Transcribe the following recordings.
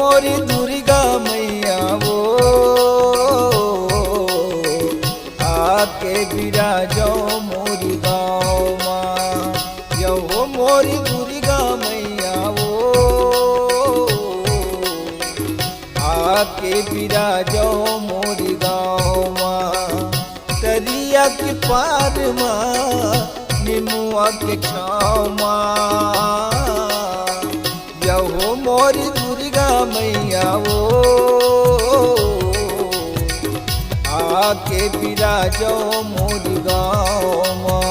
मोरी दुर्गा मैया वो आके विराजो मोरी गाँव माँ। यहो मोरी दुर्गा मैया वो आके विराजो मोरी गाँव माँ। दरिया के पार माँ निमुआ के छाँव माँ। यहो मोरी दुर्गा मैया वो आके विराजो मोरी गाँव माँ।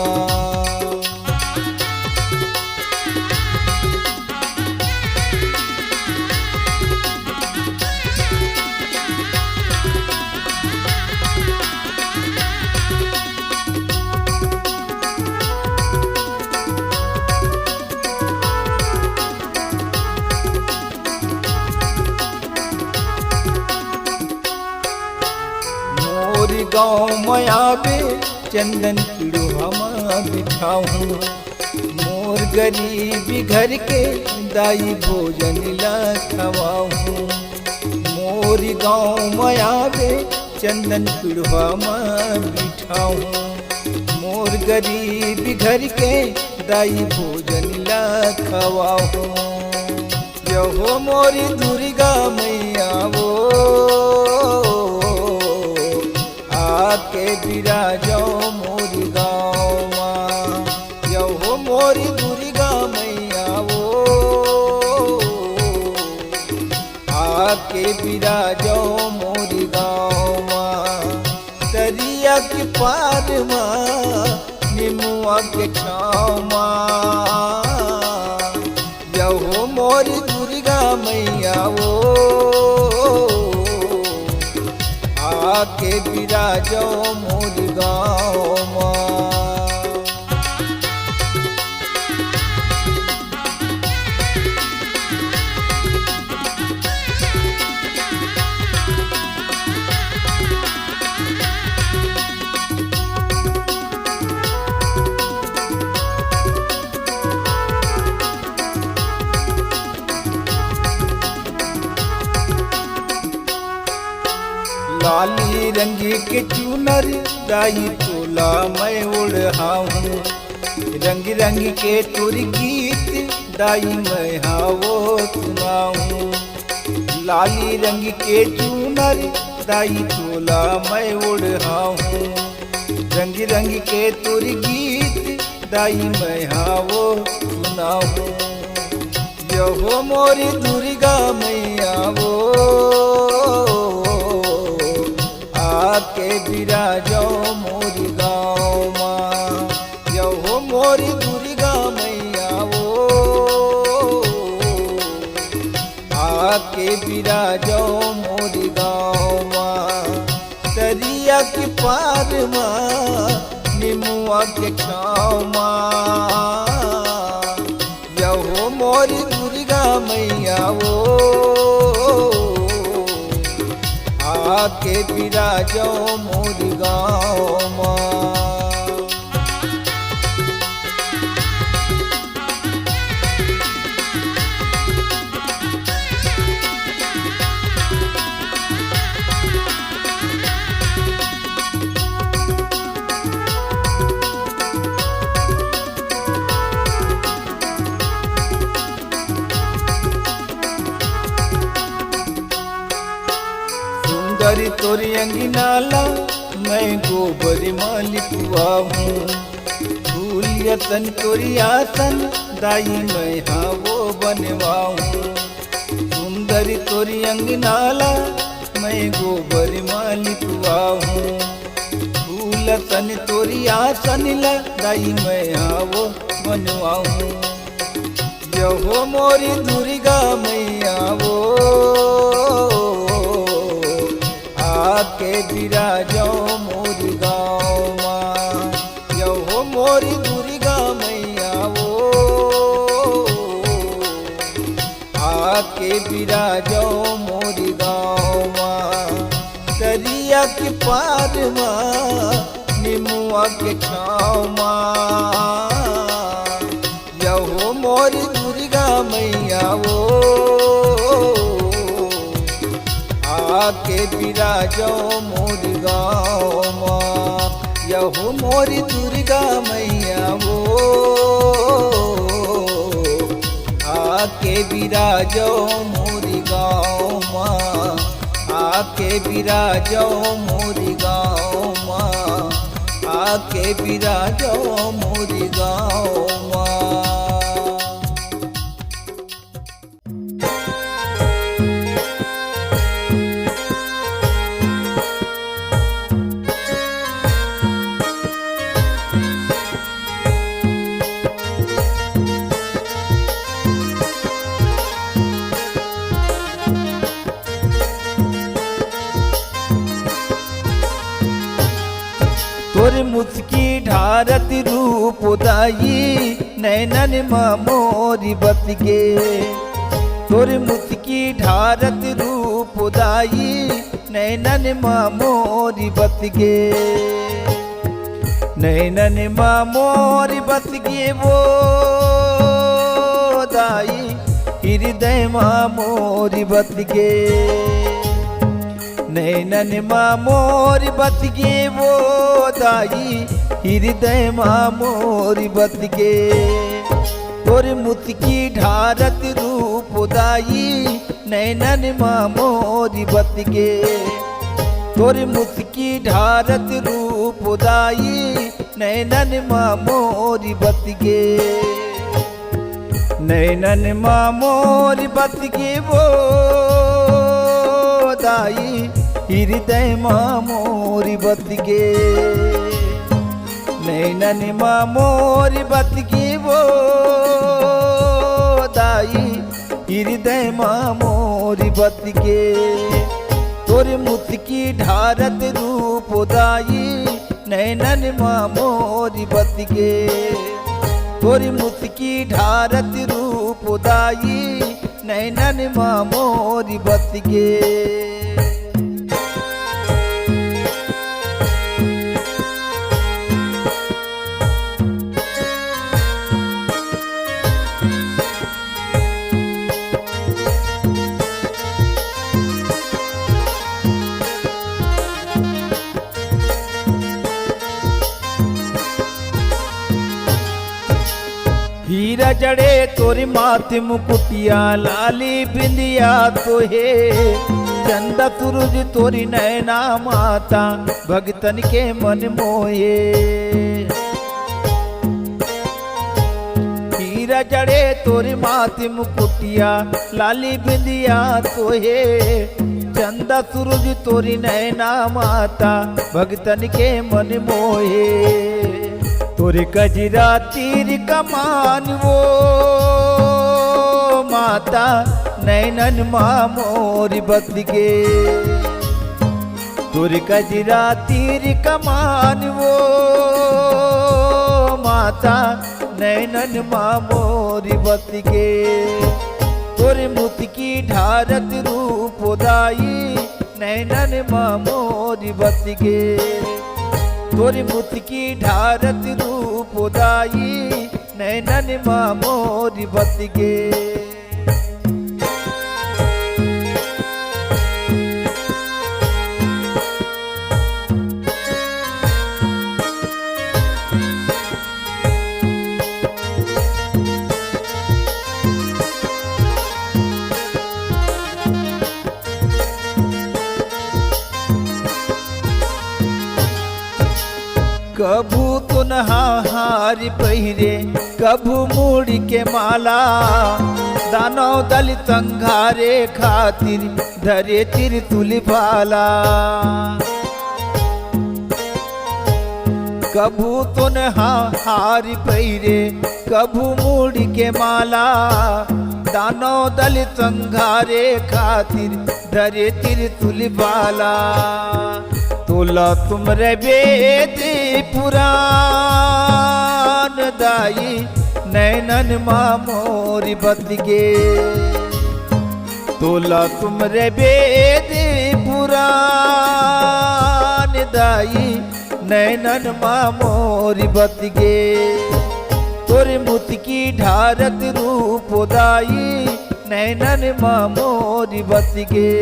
मोरी गाँव में आवे चंदन पिड़ो हम बिठाऊं। मोर गरीबी घर के दाई भोजन ला खवाऊं। मोरी गाँव में आवे चंदन पिड़ो हम बिठाऊं। मोर गरीबी घर के दाई भोजन ला खवाऊं। यहो मोरी दुर्गा मैया वो आके विराजो मोरी गाँव माँ। यहो मोरी दुर्गा मैया वो आके विराजो मोरी गाँव माँ। दरिया के पार माँ निमुआ के छाँव माँ। यहो मोरी दुर्गा मैया वो आके विराजो मोरी गाँव माँ। लाली रंग के चुनर दाई तोला मैं उड़ाऊं। रंग रंग के तुर गीत दाई मैं हावो सुनाऊं। लाली रंग के चुनर दाई तोला मैं उड़ाऊं। रंग रंग के तुर गीत दाई मैं हावो सुनाऊं। यहो मोरी दुर्गा मैया वो आके विराजो मोरी गाँव माँ। यहो मोरी दुर्गा मैया वो आके विराजो मोरी गाँव माँ। दरिया के पार माँ निमुआ के छाँव माँ। यहो मोरी दुर्गा मैया वो आके विराजो मोरी गाँव माँ। सुंदरी तोरी अंगिनाला मैं गोबर मालिकुआ हूँ। फूलियतन तोरी आसन दाई मैं हाँ वो बनवाऊँ। सुंदरी तोरी अंगिनाला मैं गोबर मालिकुआ हूँ। फूलतन तोरी आसन ला दाई मैं हाँ वो बनवाऊँ। यहो मोरी दुर्गा मैया वो आके विराजो मोरी गाँव माँ। यहो मोरी दुर्गा मैया वो आके विराजो मोरी गाँव माँ। दरिया के पार माँ निमुआ के छाँव माँ। यहो मोरी दुर्गा मैया वो आके बिराजो मोरी गाँव माँ। यहो मोरी दुर्गा मैया वो आके बिराजो मोरी गाँव माँ। आके बिराजो मोरी गाँव माँ। आके बिराजो मोरी गाँव माँ। तोर मुस्की ढारत रूप दाई नैनन मोरी बत गे। तोर मुस्की ढारत रूप दाई नैनन मोरी बत गे। नैनन मोरी बत गे वो दाई हृदय मोरी बत गे। नैनन मोरी बत गे वो दाई हृदय मोरी बत गे। तोर मुस्की ढारत रूप दाई नैनन मोरी बत गे। तोर मुस्की ढारत रूप दाई नैनन मोरी बत गे। नैनन मोरी बत गे वो दाई हृदय मोरी बत गे। नैनन मोरी बत गे वो दाई हृदय मोरी बत गे। तोर मुस्की ढारत रूप दाई नैनन मोरी बत गे। तोर मुस्की ढारत रूप दाई नैनन मोरी बत गे। हीरा जड़े तोरी माथे मुकुटिया लाली बिंदिया तोहे। चंदा सूरज तोरी नैना माता भगतन के मन मोहे। हीरा जड़े तोरी माथे मुकुटिया लाली बिंदिया तोहे। चंदा सूरज तोरी नैना माता भगतन के मन मोहे। तोरे कजरा तीर कमान वो माता नैनन मोरी बत गे। तोरे कजरा तीर कमान वो माता नैनन मोरी बत गे। तोरे मुस्की ढारत रूप दाई नैनन मोरी बत गे। तोरी मुस्की ढारत रूप दाई नैनन मोरी बत गे। कभू तो नहार पहिरे कभू मुड़ी के माला। दानव दल संघारे खातिर धरे त्रिशूल भाला। कभू तो नहार पहिरे कभू मुड़ी के माला। दानव दल संघारे खातिर धरे त्रिशूल भाला। तोला तुमरे वेद पुराण दाई नैनन मोरी बत गे। तोला तुमरे वेद पुराण दाई नैनन मोरी बत गे। तोरे मुस्की ढारत रूप दाई नैनन मोरी बत गे।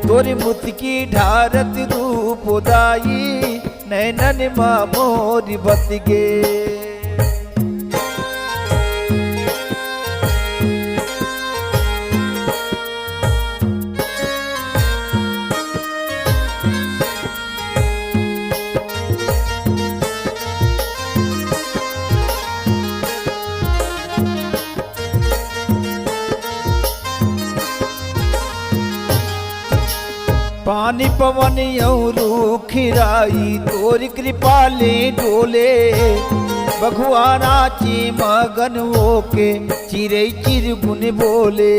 तोरी मुस्की ढारत रूप दाई नैनन माँ मोरी बस गे। पानी पवन यऊ खिराई तोरी कृपा ले डोले बघुआ नाची मगन होके चिरे चिर गुन बोले।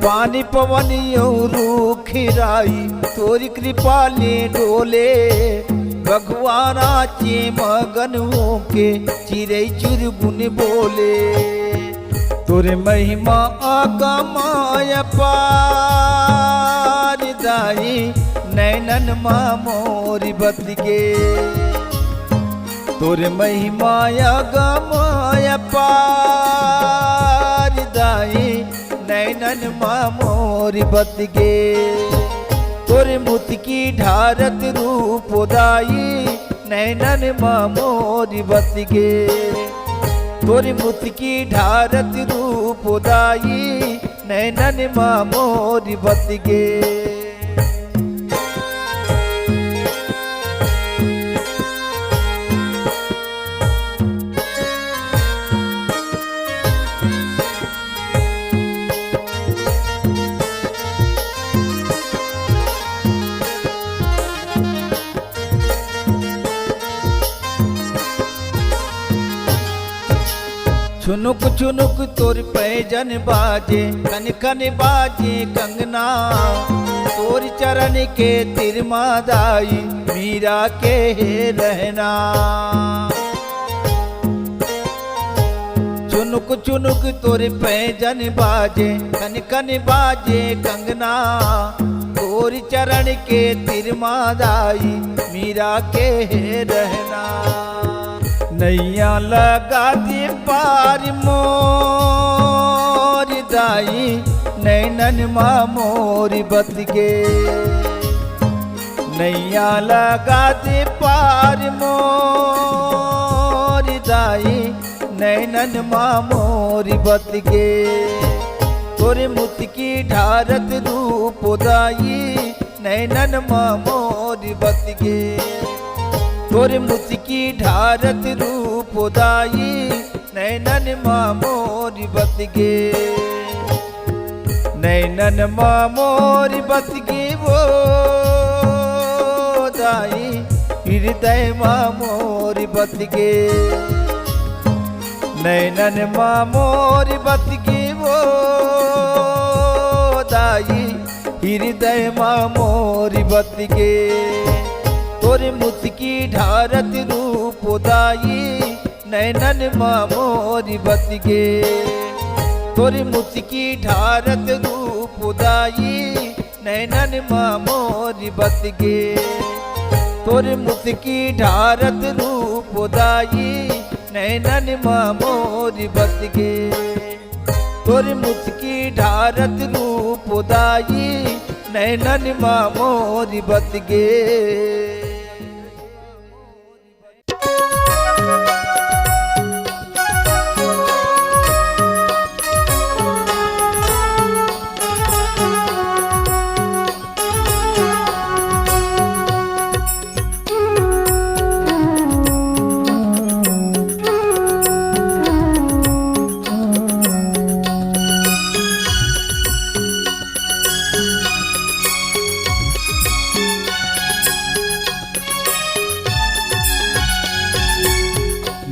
पानी पवन यऊ खिराई तोरी कृपा ले डोले बघुआ नाची मगन होके चिरे चिर गुन बोले। तोरे महिमा अगमाय पार दाई नैनन माँ मोरी बस गे। तोरे महिमा अगमाय पार दाई नैनन माँ मोरी बस गे। तोरे मुस्की ढारत रूप दाई नैनन माँ मोरी बस गे। तोरी मुस्की ढारत रूप दाई नैनन माँ मोरी बस गे। छुनुक छुनुक तोर पैजन बाजे कन कन बाजे कंगना। तोर चरण के तिरमा दाई मीरा के रहना। छुनुक छुनुक तोर पैजन बाजे कन कन बाजे कंगना। तोर चरण के तिरमा दाई मीरा के रहना। नैया लगा दे पार मोर दाई नैनन माँ मोरी बस गे। नैया लगा दे पार मोर दाई नैनन माँ मोरी बस गे। तोरे मुस्की ढारत रूप दाई नैनन माँ मोरी बस गे। तोरे मुस्की ढारत रूप दाई नैनन माँ मोरी बस गे। नैनन माँ मोरी बस गे वो दाई हृदय माँ मोरी बस गे। नैनन माँ मोरी बस गे वो दाई हृदय माँ मोरी बस गे। तोरे मुस्की ढारत रूप दाई नैनन माँ मोरी बस गे। तोरे मुस्की ढारत रूप दाई नैनन माँ मोरी बस गे। तोरे मुस्की ढारत रूप दाई नैनन माँ मोरी बस गे। तोरे मुस्की ढारत रूप दाई नैनन माँ मोरी बस गे।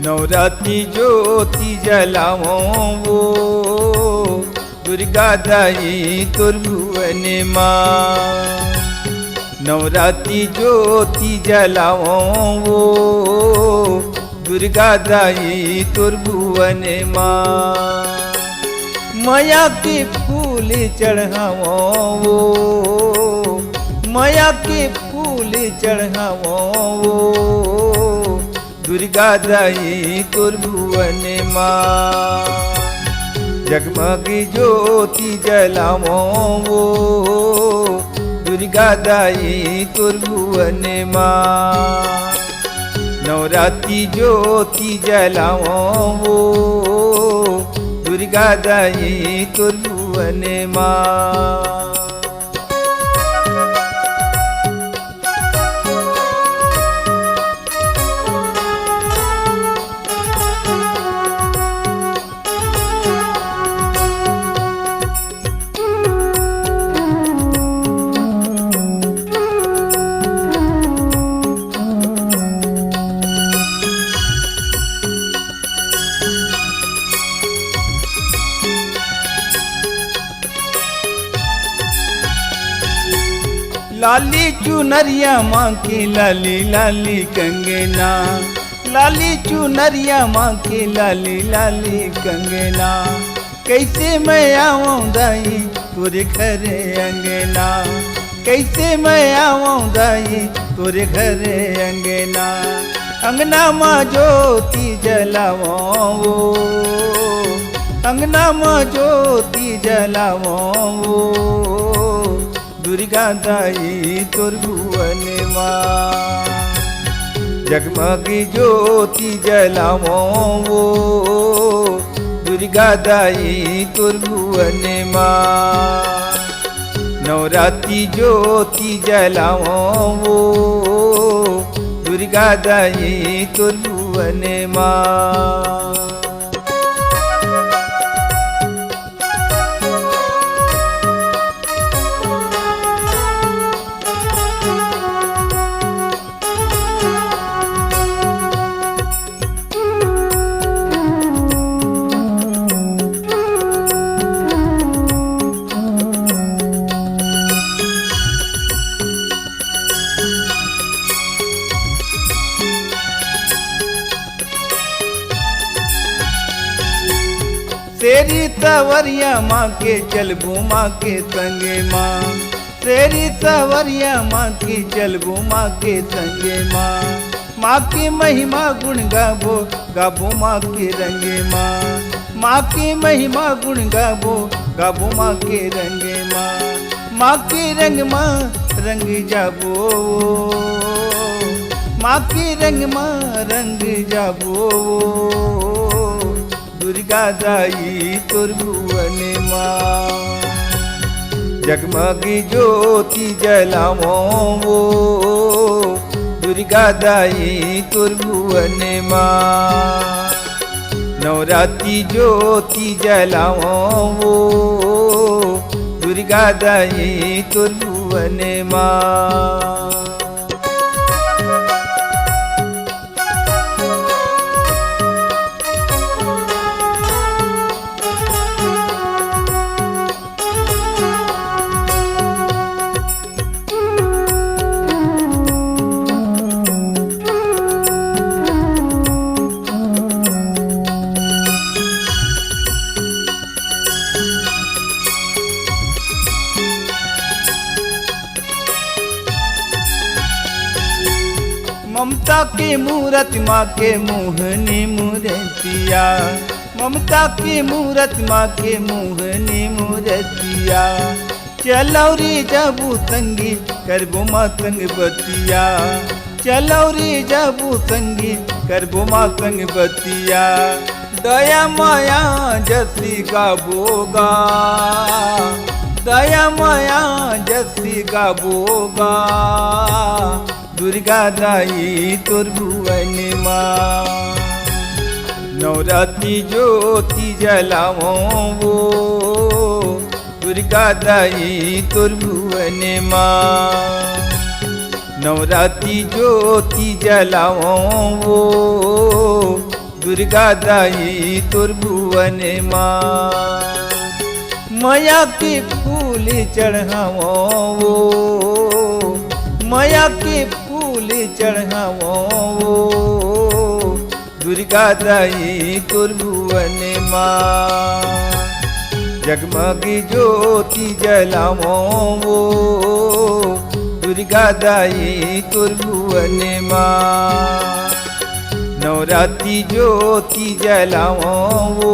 नवरात्रि ज्योति जलाओ वो दुर्गा दाई तोर भुवन माँ। नवरात्रि ज्योति जलाओ वो दुर्गा दाई तोर भुवन माँ। माया के फूल चढ़ाओ वो माया के फूल चढ़ाओ वो दुर्गा दाई तोर भुवन माँ। जगमग ज्योति जलावो वो दुर्गा दाई तोर भुवन माँ। नवरात्रि ज्योति जलावो वो दुर्गा दाई तोर भुवन माँ। लाली चुनरिया माँ की लाली लाली कंगना, लाली चुनरिया माँ की लाली लाली कंगना। कैसे मैं आऊँ दाई तोरे घरे अंगना, कैसे मैं आऊँ दाई तोरे घरे अंगना। अंगना माँ ज्योति जलावो वो, अंगना माँ ज्योति जलावो वो दुर्गा दाई तोर भुवन माँ। जगमग ज्योति जलावो वो दुर्गा दाई तोर भुवन माँ। नवरात्रि ज्योति जलावो वो दुर्गा दाई तोर भुवन माँ। तेरी तवरिया माँ के चलबू माँ के संगे माँ, तेरी तवरिया माँ की चलबू माँ के संगे माँ। माँ की महिमा गुण गाबो गाबो माँ के रंगे माँ, माँ की महिमा गुण गाबो गाबो माँ के रंगे माँ। माँ के रंग माँ रंग जाबो, माँ के रंग माँ रंग जाबो दुर्गा दाई तोर भुवन माँ। जगमग ज्योति जलावो वो दुर्गा दाई तोर भुवन माँ। नवरात्रि ज्योति जलावो वो दुर्गा दाई तोर भुवन माँ। ममता की मूरत माँ के मोहनी मूर्तिया, ममता की मूरत माँ के मोहनी मूर्तिया। चलौरी जाबू संगी करबो माँ संग बतिया, चलौरी जाबू संगी करबो माँ संग बतिया। दया माया जसी गाबोगा, दया माया जसी गाबोगा दुर्गा दाई तोर भुवन माँ। नवरात्रि ज्योति जलावो वो दुर्गा दाई तोर भुवन माँ। नवरात्रि ज्योति जलावो वो दुर्गा दाई तोर भुवन माँ। माया के फूल चढ़ावो वो, माया के फूल चढ़ावो वो दुर्गा दाई तोर भुवन माँ। जगमग ज्योति जलावो वो दुर्गा दाई तोर भुवन माँ। नवरात्रि ज्योति जलावो वो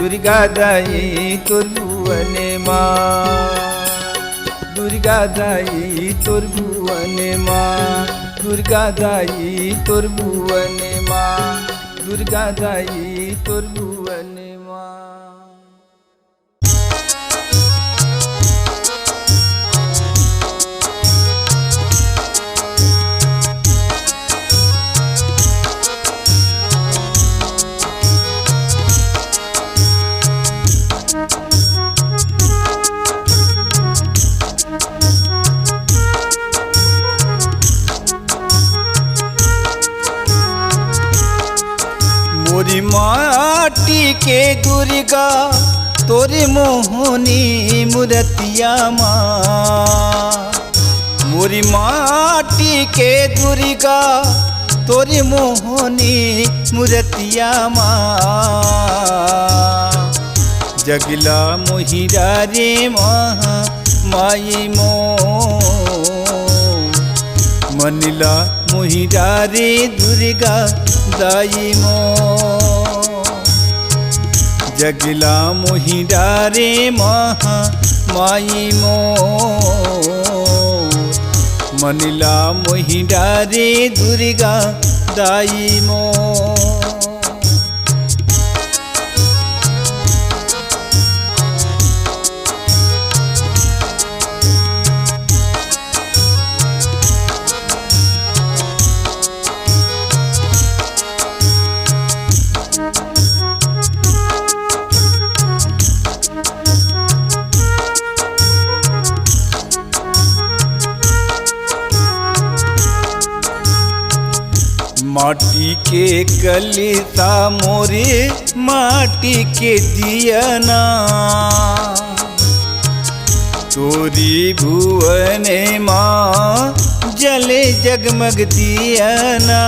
दुर्गा दाई तोर भुवने माँ, दुर्गा दाई तोर भुवने माँ, दुर्गा दाई तोर भुवने माँ, दुर्गा दाई तोर भुवने माँ। मोरी माटी के दुर्गा तोरे मोहनी मूर्तिया माँ, मोरी माटी के दुर्गा तोरे मोहनी मूर्तिया माँ। जगला मोहिरा रे माँ माई मो, मनला मोहिरा रे दुर्गा दाई मो। जगला मोहिरा रे महा माई मो, मनला मोहिरा रे दुर्गा दाई मो। माटी के कलिता मोरे माटी के दियना, तोरी भुवने माँ जले जगमग दियना।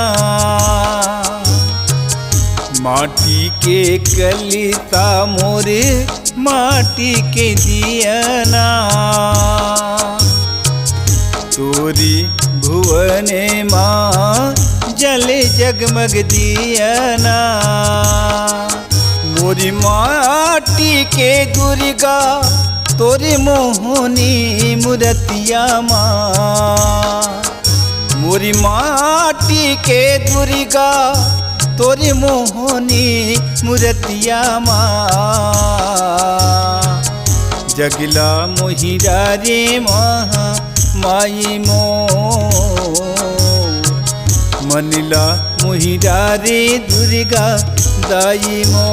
माटी के कलिता मोरे माटी के दियना, तोरी भुवने माँ जले जगमग दियना। मोरी माटी के दुर्गा तोरे मोहनी मूर्तिया माँ, मोरी माटी के दुर्गा तोरे मोहनी मूर्तिया माँ। जगला मोहिरा रे महा माई मो, मनला मोहिरा रे दुर्गा दाई मो।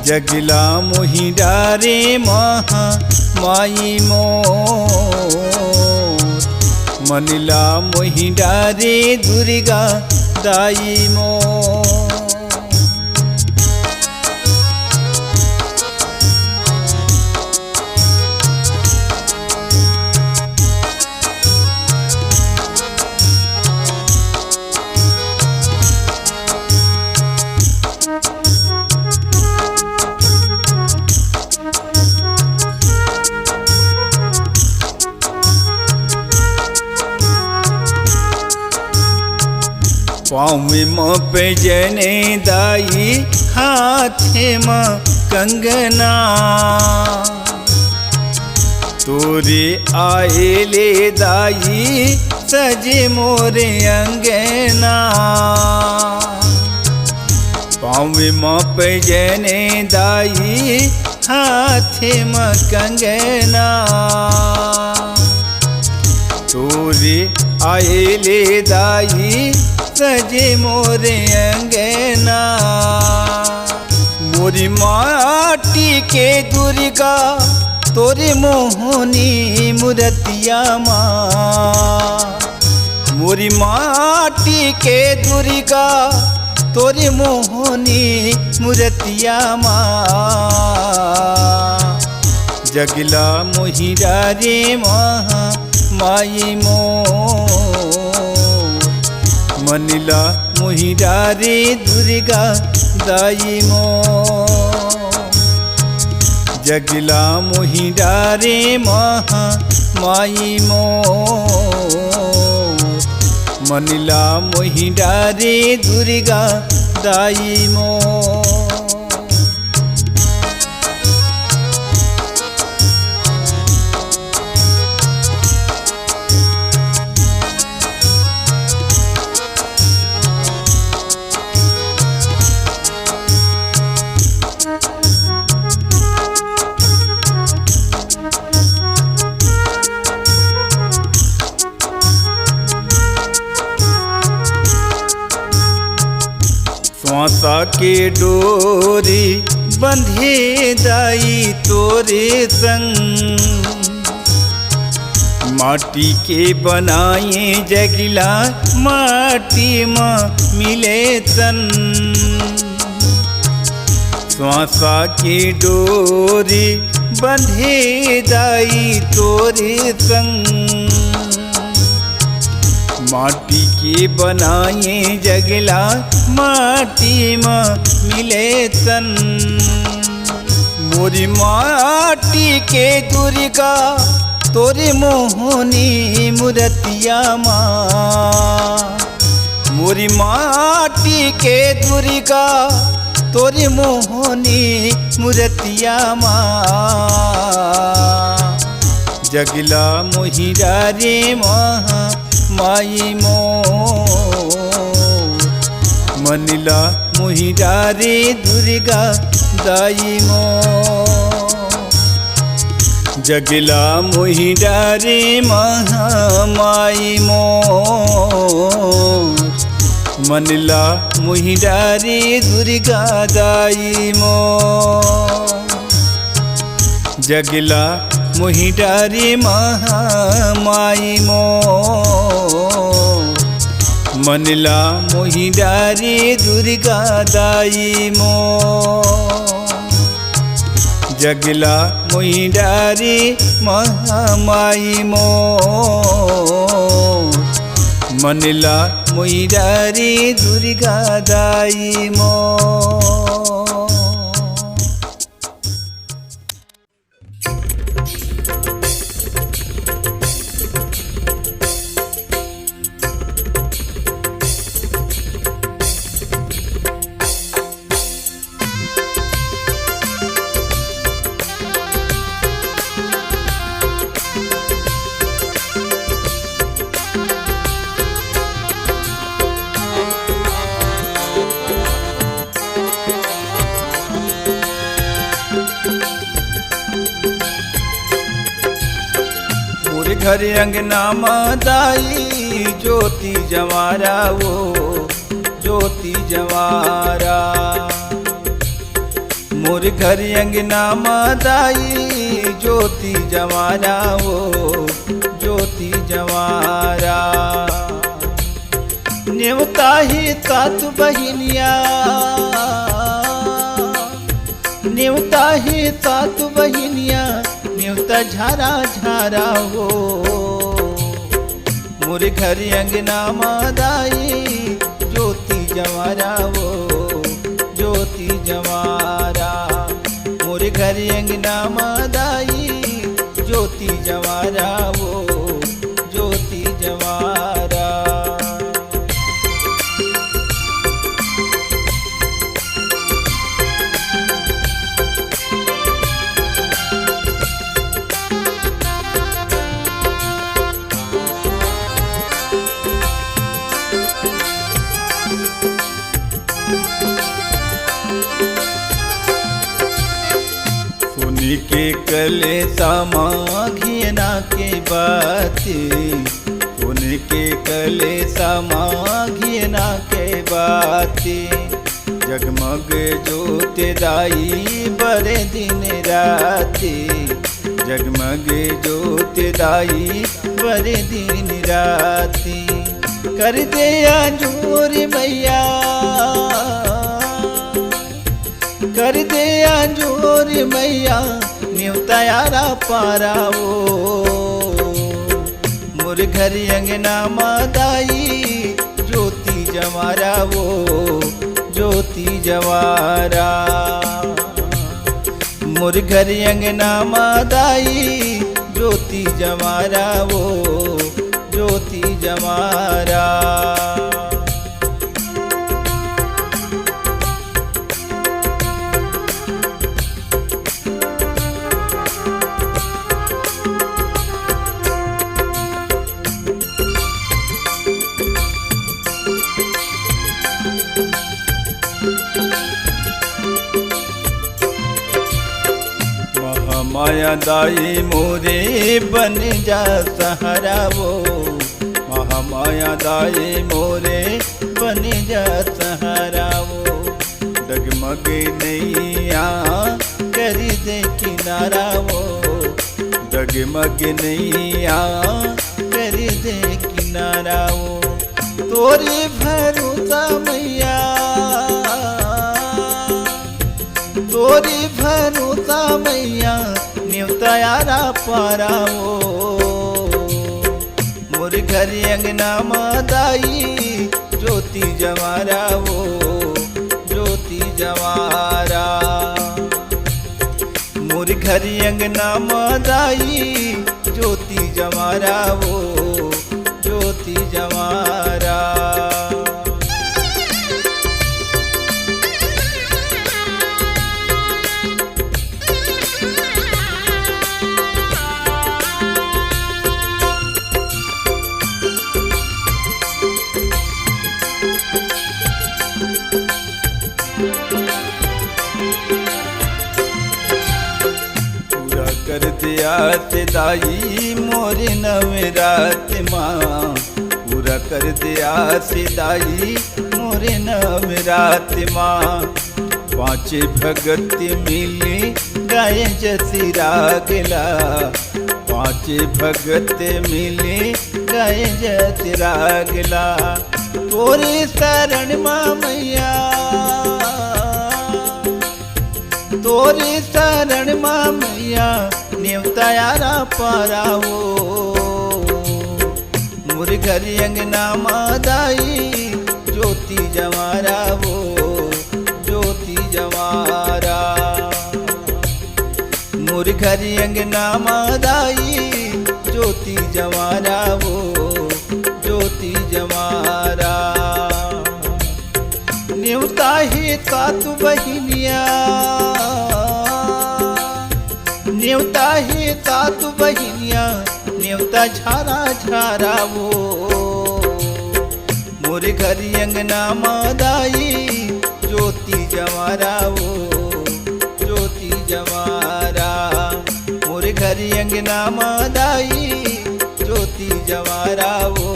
जगला मोहिरा रे महा माई मो, मनला मोहिरा रे दुर्गा दाई मो। पाँव में पैजने दाई, हाथे में कंगना, तोरे आए ले दाई सजे मोरे अंगना। पाँव में पैजने दाई, हाथे में कंगना, तोरे आए ले दाई सजे मोरे अंगना। मोरी माटी के दुर्गा तोरे मोहनी मूर्तिया माँ, मोरी माटी के दुर्गा तोरे मोहनी मूर्तिया माँ। जगला मोहिरा रे महा माई मो, मनला मोहिरा रे दुर्गा दाई मो। जगला मोहिरा रे महा माई मो, मनला मोहिरा रे दुर्गा दाई मो। के डोरी बंधे दाई तोरे संग। माटी के बनाए जगिला माटी माँ मिले तन। श्वासा के डोरी बंधे दाई तोरे संग। माटी के बनाए जगला माटी माँ मिले तन। मोरी माटी के दुर्गा तोरे मोहनी मूर्तिया माँ। मोरी माटी के दुर्गा तोरे मोहनी मूर्तिया माँ। जगला मोहिरा रे महा माई मोर। मनिला मोहिरा रे दुर्गा दाई मोर। जगला मोहिरा रे महा माई मोर। मनला मोहिरा रे दुर्गा दाई मोर। जगला मोहिरा रे महा माई मोर। मनला मोहिरा रे दुर्गा दाई मोर। जगला मोहिरा रे महा माई मोर। मनला मोहिरा रे दुर्गा दाई मोर। घर अंगना मादाई ज्योति जवारा वो ज्योति जवारा। मोर घर अंगना मादाई ज्योति जवारा वो ज्योति जवारा। नेवता ही तात बहिनिया। नेवता ही तात बहिनिया। न्यूता झारा झारा हो। मोरे घर अंगना मादाई ज्योति जवारा वो ज्योति जवारा। मोरे घर अंगना मादाई ज्योति जवारा वो ज्योति जवारा। के कले समाघियना के बातें। उनके कले समाघियना के बातें। जगमग जोते दाई बड़े दिन राते। जगमग जोते दाई बड़े दिन राते। कर दे अंजूर मैया। कर दे अंजूर मैया। न्यूता यारा पारा वो। मोर घर अंगना मादाई ज्योति जवारा वो ज्योति जवारा। मोर घर अंगना मादाई ज्योति जवारा वो ज्योति जवारा। माया दाई मोरे बन जा सहारा वो। महामाया दाई मोरे बन जा सहारा वो। डगमग नैया कर दे किनारा वो, डगमग नैया कर दे किनारा वो। तोरी भरोसा मैया, तोरी भरोसा मैया न्योतायारा पारावो। मोर घर अंगना मादाई ज्योति जवारा वो, ज्योति जवारा। मोर घर अंगना मादाई ज्योति जवारा वो, ज्योति जवारा। कर दिया ते दाई मोरे नवरात माँ, पूरा कर दिया से दाई मोरे नवरात माँ। पाँचे भगत मिली गाय जसी रागला, पाँचे भगत मिली गाय जसी रागला। तोरे शरण माँ मैया, तोरे शरण माँ मैया न्योतायारा पारावो। मोर घर अंगना मादाई ज्योति जवारा वो, ज्योति जवारा। मोर घर अंगना मादाई ज्योति जवारा वो, ज्योति जवारा। न्योता ही तातु बहिनिया, न्योता ही तातु बहिनिया न्योता झारा झारा वो। मोर घर अंगना मादाई ज्योति जवारा वो, ज्योति जवारा। मोर घर अंगना मादाई ज्योति जवारा वो,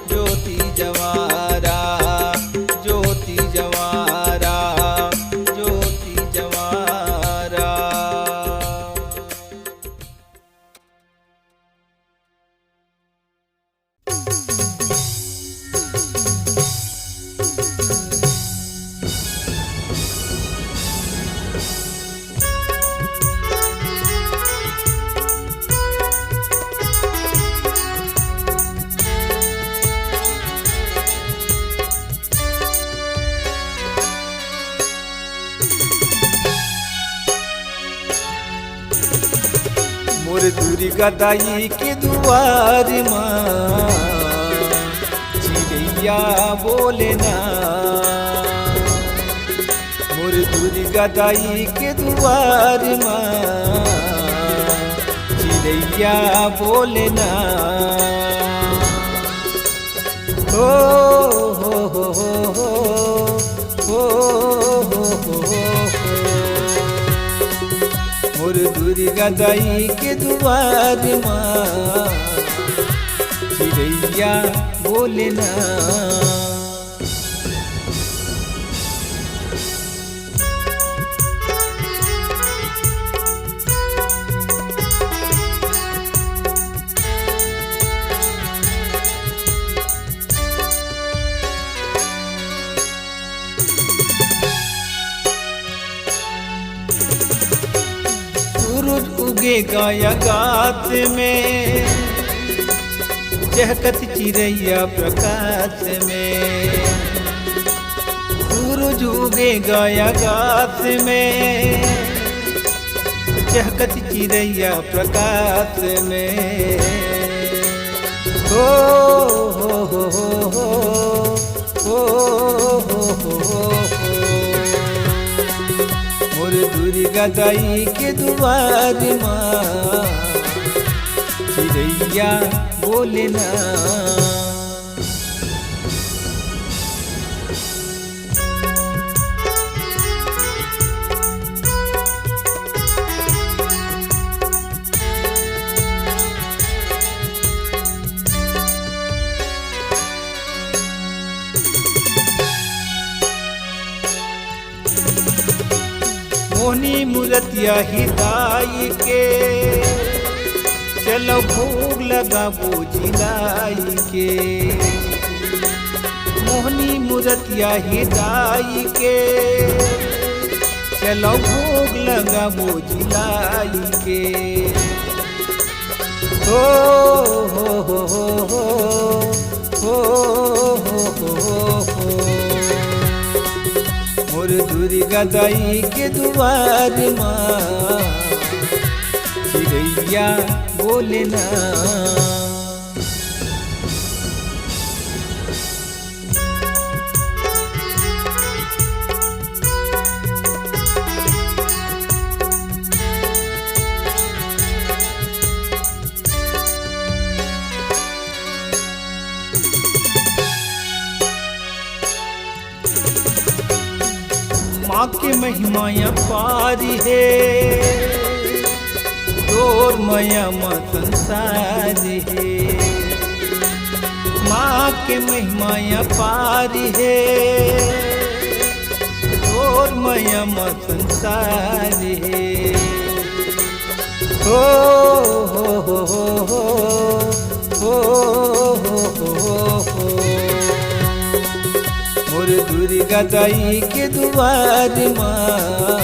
ज्योति जवारा, ज्योति जवारा, ज्योति जवारा। मोर दुर्गा दाई के दुआर माँ चिड़ैया बोले ना। मोर दुर्गा दाई के दुआर माँ चिड़ैया बोले ना। हो हो हो हो हो हो हो हो। मोर दुर्गा दाई के दुआर माँ चिड़ैया बोले ना। सूरज उगेगा आकाश में, चहकत चिड़ैया प्रकाश में। सूरज उगेगा आकाश में, चहकत चिड़ैया प्रकाश में। हो हो हो हो हो हो हो हो। मोर दुर्गा दाई के दुआर माँ चिड़ैया बोले ना। मूर्तिया हिदाई के, चलो भोग लगाबो जिलाई के। मोहनी मूर्तिया हिदाई के, चलो भोग लगाबो जिलाई के। हो हो हो हो हो हो मोर दुर्गा दाई के दुआर माँ चिड़ैया बोले ना। माँ के महिमाया पारी है, तोर माया माँ संसार है। माँ के महिमाया पारी है, तोर माया माँ संसार है। हो हो हो हो हो हो हो मोर दुर्गा दाई के दुआर माँ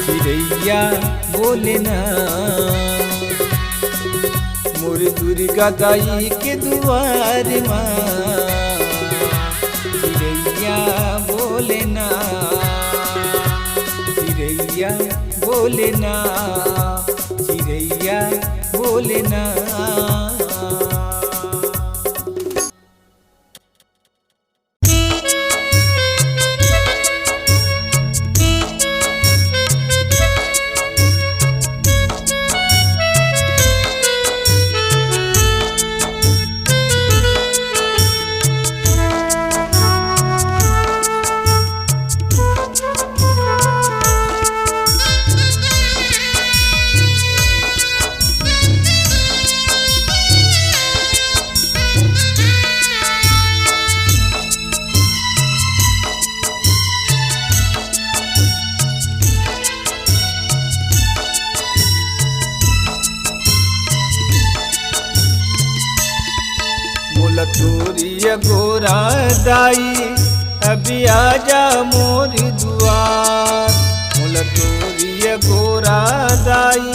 चिड़ैया बोले ना। मोर दुर्गा दाई के दुआर माँ चिड़ैया बोले ना, चिड़ैया बोले ना, चिड़ैया बोले ना। तोरिया गोरा दाई अभी आजा मोरी दुआर। मोला तोरिया गोरा दाई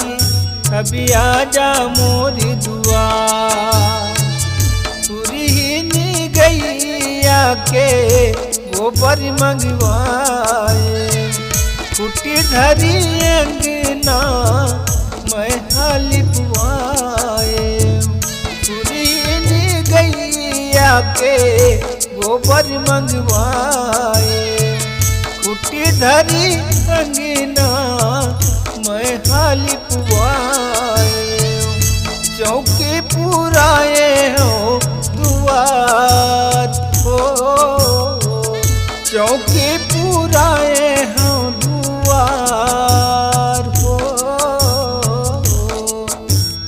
अभी आजा मोरी दुआर। पूरी ही गैया के गोबर मंगवाए, फूटी धरी अंगना मैं हाली पुआए। गैया के गोबर मंगवाए, फूटी धरी अंगना मैं हाली पुआए। चौकी पुराए हो दुआर हो, चौकी पुराए हो दुआर हो।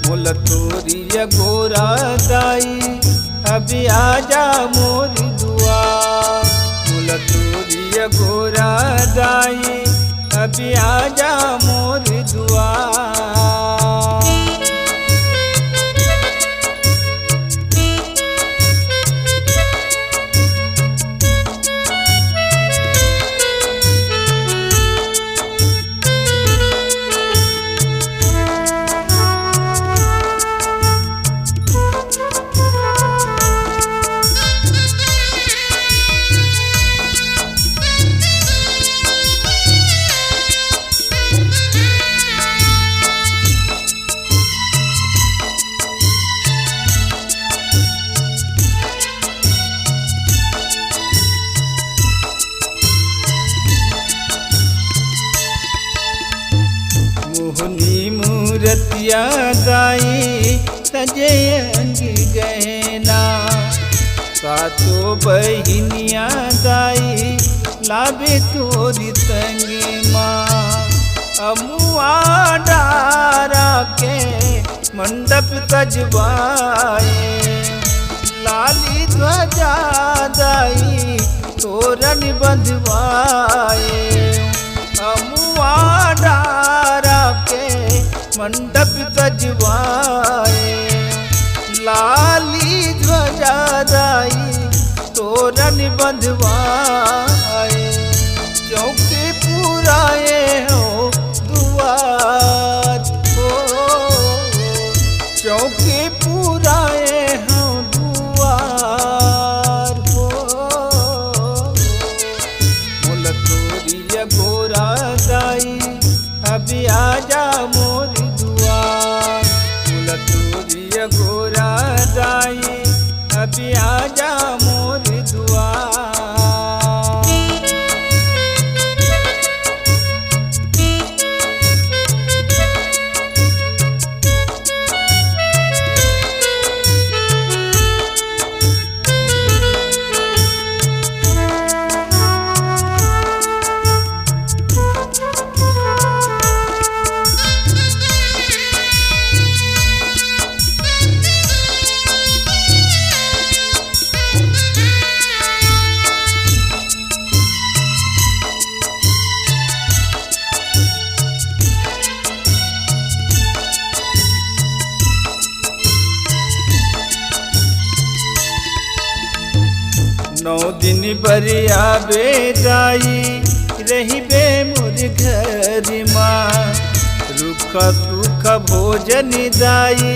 मोला तोरिया गोरा दाई अभी आजा मोरी दुआर। मोला तोरिया गोरा दाई अभी आजा मोरी दुआर। मोहनी मूर्तिया दाई सजे अंग गहना। सातो बहिनिया दाई लाभे तोरी संगे माँ। अमुआ डारा के मंडप सजवाए, लाली ध्वजा दाई तोरण बंधवाए। अमुआ धुआं डारा के मंडप सजवाए, लाली ध्वजा दाई तोरण बंधवाए, चौकी पुराए हो दुआर हो, चौकी पुराए हो दुआर हो। मोल तोरिया गोरा दाई अभी आजा मोरी दुआर, मोल तोरिया गोरा दाई अभी आजा मोरी दुआर। नौ दिन बरिया बेदाई रही बे मोर घर माँ, रुख सुख भोजन दाई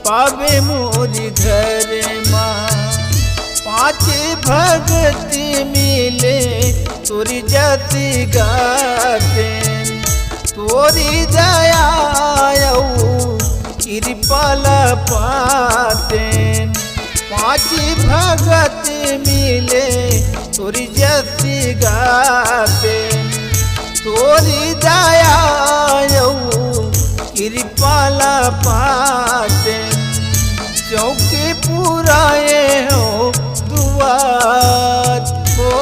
पावे मोर घर माँ। पाँच भगती मिले तोरी जाति गाते, तोरी दया कृपा पाते। पाँच भगत मिले तोरी जसी गाते, तोरी दया कृपा पाते। चौकी पुराए हो दुआर हो,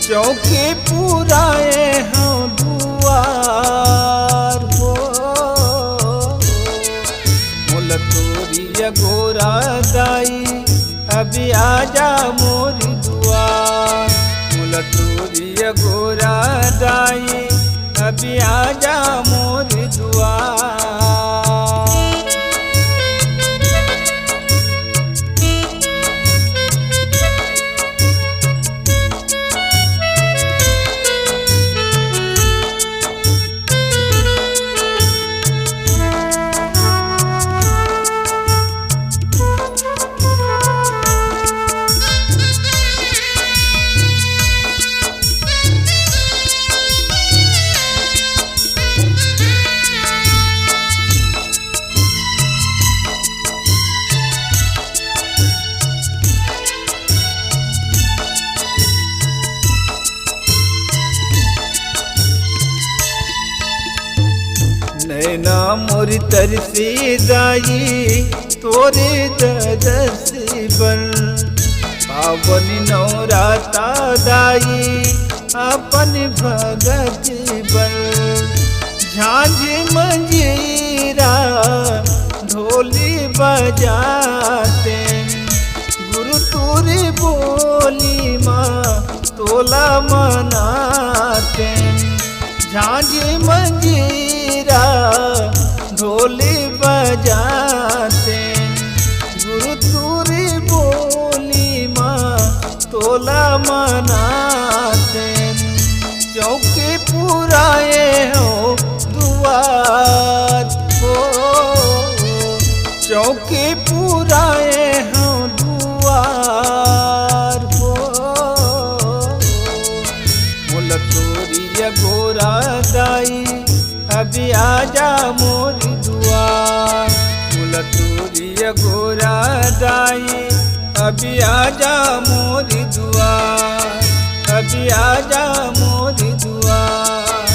चौकी पुराए हो दुआर हो। मोल तोरिया गोरा दाई अभी आजा मोरी दुआर, मोल तोरिया गोरा दाई अभी आजा मोरी दुआर। नैना मोरी तरसी दाई तोरे दरसी पर, पावन नौराता दाई अपन भगत पर। झांझ मंजीरा ढोली बजाते, गुरु तोरी बोली माँ तोला मनाते। झांझ मंजीरा ढोली बजाते, गुरु तोरी बोली माँ तोला मनाते। चौकी पुराए हो दुआर हो, चौकी पुराए हो दुआर हो। मोल तोरिया गोरा दाई अभी आजा मोरी दुआर, मोल तोरिया गोरा दाई अभी आजा मोरी दुआर, अभी आजा मोरी दुआर,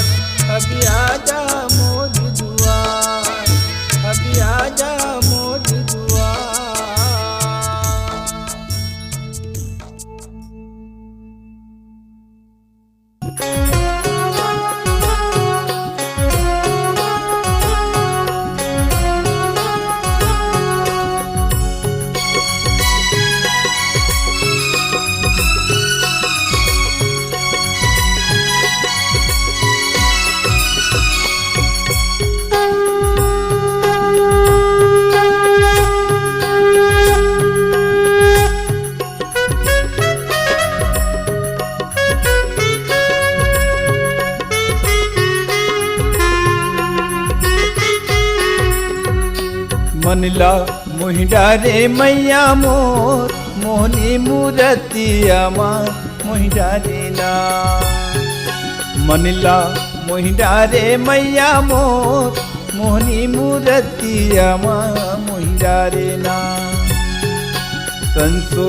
अभी आजा मोरी दुआर, अभी आजा मोरी दुआर। मनला मोहि डारे मैया मोर मोहनी मूरतिया माँ मोहि डारे ना मनला मोहि डारे मैया मोर मोहनी मूरतिया माँ मोहि डारे ना संसो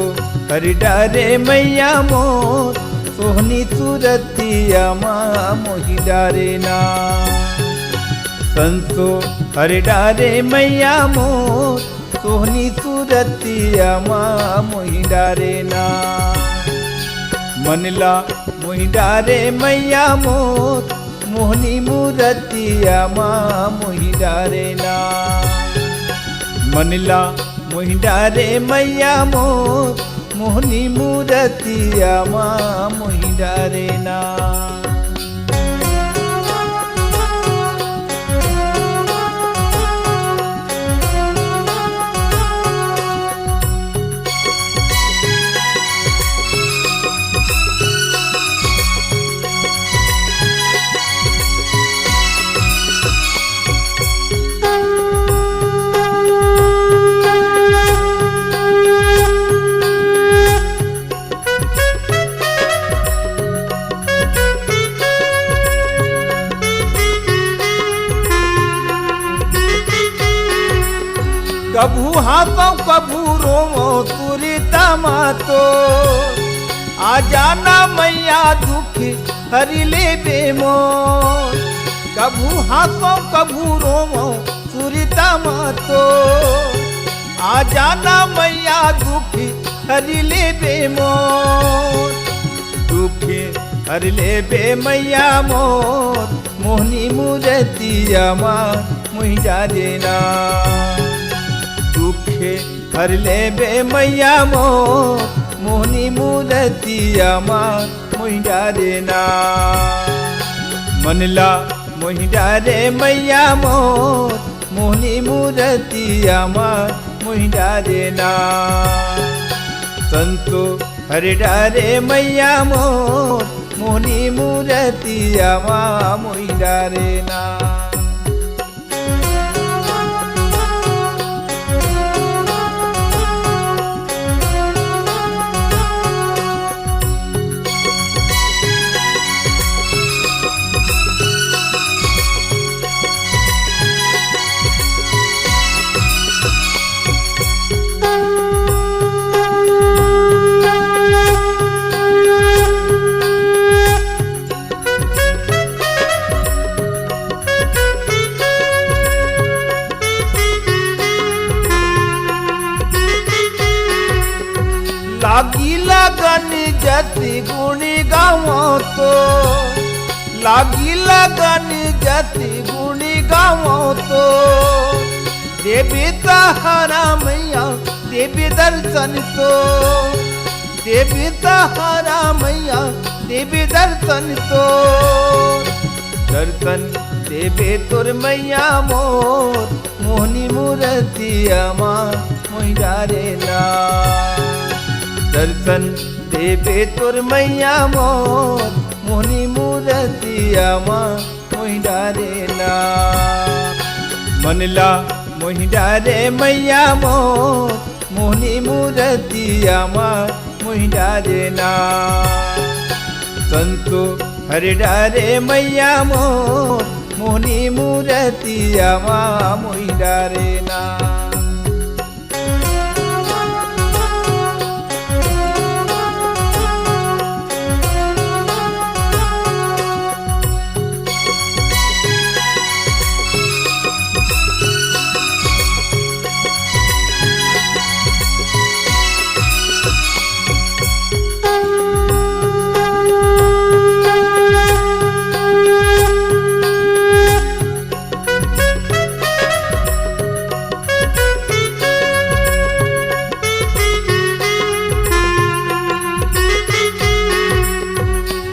हरि डारे मैया मोर सोहनी सूरतिया माँ मोहि डारे ना संसो हरि डारे मैया मोर सोहनी सूरतिया माँ मोहि डारे ना मनला मोहि डारे मैया मोर मोहनी मूरतिया माँ मोहि डारे ना मनला मोहि डारे मैया मोर मोहनी मूरतिया माँ मोहि डारे ना कभू हाथों कभू रोमो तुरी तमातो आ जाना मैया दुख हरि ले बेमो कभू हाथों कभू रोमो तुरी तमातो आ जाना मैया दुख हरि ले बेमो दुख हरि ले बे मैया मोर मोहनी मूरतिया माँ मोहि डारे ना दुखे हर ले बे मैया मोर मोहनी मूरतिया माँ मोहि डारे ना मनला मोहि डारे मैया मोर मोहनी मूरतिया माँ मोहि डारे ना संतो हरि डारे मैया मोर मोहनी मूरतिया माँ मोहि डारे ना लागी लगन जति गुणी गावो तो लागी लगन जति गुणी गावो तो देवी तहारा मैया देवी दर्शन तो देवी तहारा मैया देवी दर्शन तो दर्शन देवे तोर मैया मोर मोहनी मूरतिया माँ मोहि डारे ना दर्शन देवे तोर मैया मोर मोहनी मूरतिया माँ मोहि डारे ना मनला मोहि डारे मैया मोर मोहनी मूरतिया माँ मोहि डारे ना संतो हरि डारे मैया मोर मोहनी मूरतिया माँ मोहि डारे ना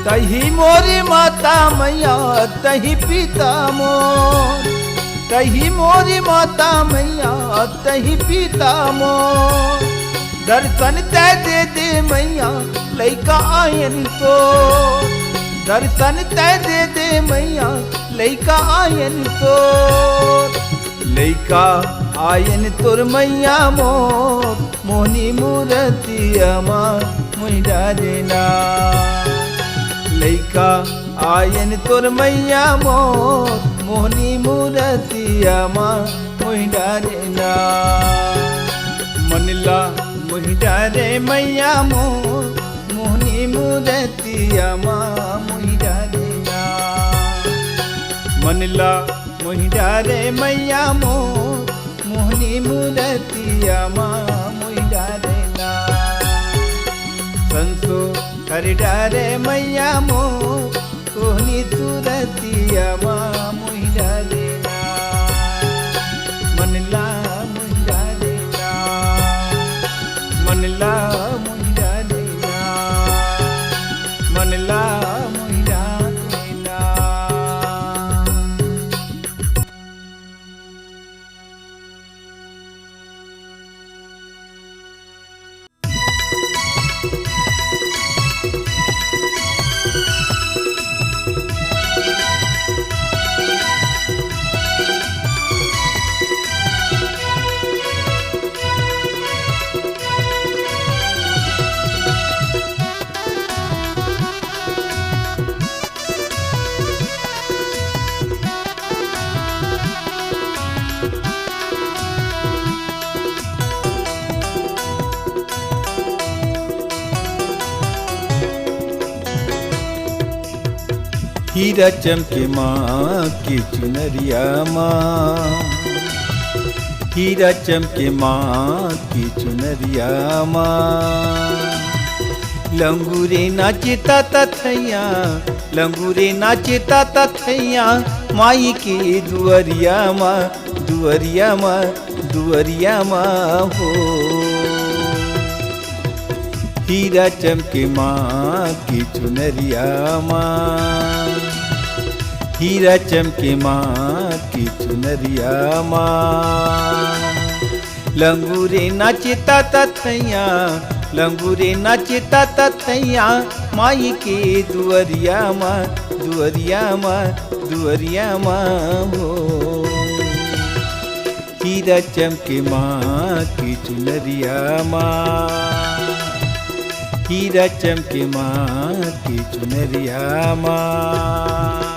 तही मोरी माता मैया तही पिता मोर तही मोरी माता मैया तही पिता मोर दर्शन तय दे दे मैया लैका आयन तो दर्शन तय दे दे मैया लैका आयन तो लैका आयन तोर मैया मोर मोहनी मूरतिया माँ मुई डारेना लैका आयन तोर मैया मोर मोहनी मूरतिया माँ मुई डारेना मनला मुई डारे मैया मोर मोहनी मूरतिया माँ मुई डारेना मनला मुई डारे मैया मोर मोहनी मूरतिया माँ मुई डारेना संसो हर डारे मैया मोर कोहनी तुरतिया माँ मुई डारेना मनला मुई डारेना मनला मुई डारेना मनला मुई डारेना। हीरा चमके माँ की चुनरिया माँ हीरा चमके माँ की चुनरिया माँ लंगूरे नाचता तथैया लंगूरे नाचता तथैया माई की दुअरिया माँ दुअरिया माँ दुअरिया माँ हो हीरा चमके माँ की चुनरिया माँ हीरा चमके माँ की चुनरिया माँ लंगूरे नाचता तथैया लंगूरे नाचता तथैया माई के दुअरिया माँ दुअरिया माँ दुअरिया माँ हो हीरा चमके माँ की चुनरिया माँ हीरा चमके माँ की चुनरिया माँ।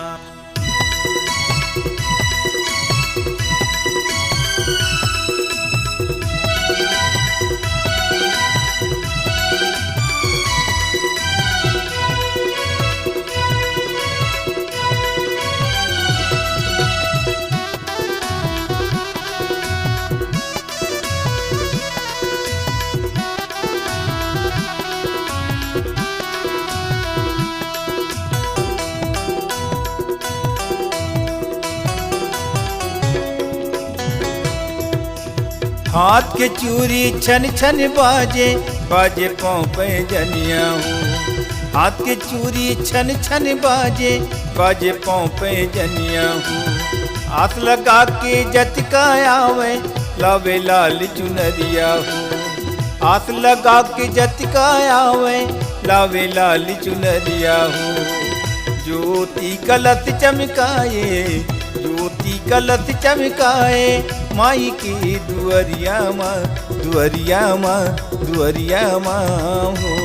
हाथ के चूरी छन छन बाजे बाजे पाँव पे जनिया हूँ हाथ के चूरी छन छन बाजे बाजे पाँव पे जनिया हूँ हाथ लगा के जटका आवे लावे लाल चुनरिया हूँ हाथ लगा के जटका आवे लावे लाल चुनरिया हूँ ज्योति कलत चमकाए ज्योति कलत चमकाए माई की दुअरिया माँ दुअरिया माँ दुअरिया माँ हो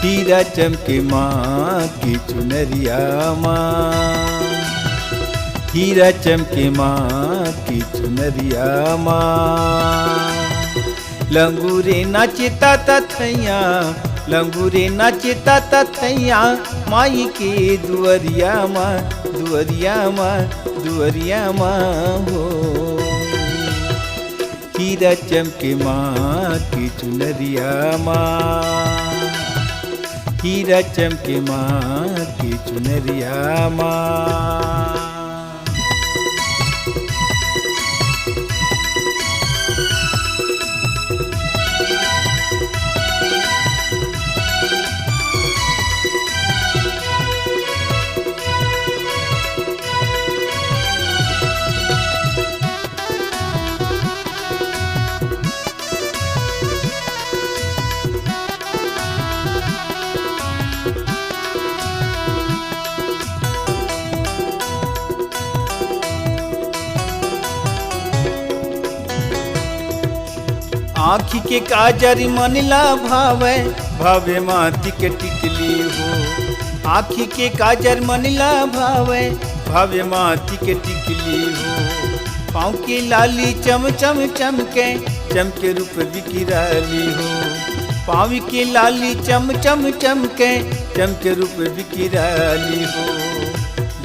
हीरा चमके माँ की चुनरिया माँ हीरा चमके माँ की चुनरिया माँ लंगूरे नाचता तथैया लंगूरे नाचता तथैया माई के दुअरिया माँ दुअरिया माँ दुअरिया माँ हो हीरा चमके माँ की चुनरिया माँ हीरा चमके माँ की चुनरिया माँ। आँखी के काजर मनला भावे भावे माटी के टिकली हो। आँखी के काजर मनला भावे भावे माटी के टिकली हो। पाँव की लाली चम चम चमके चमके रूप बिकिराली हो। पाँव की लाली चम चम चमके चमके रूप बिकिराली हो।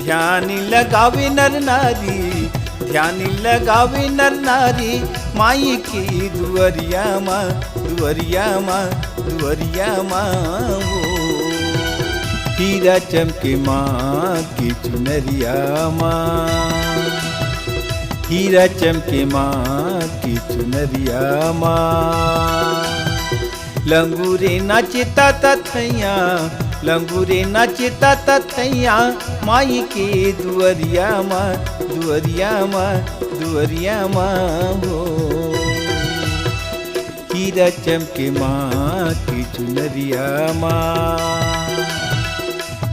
ध्यान लगावे नर नारी ध्यान लगावे नर नारी माई की दुअरिया माँ दुअरिया माँ दुअरिया माँ हो। हीरा चमके माँ की चुनरिया माँ हीरा चमके माँ की चुनरिया माँ। लंगूरे नाचता तथैया लंगूरे नाचता तथैया माई के दुअरिया माँ दुअरिया माँ दुअरिया माँ हो। हीरा चमके माँ की चुनरिया माँ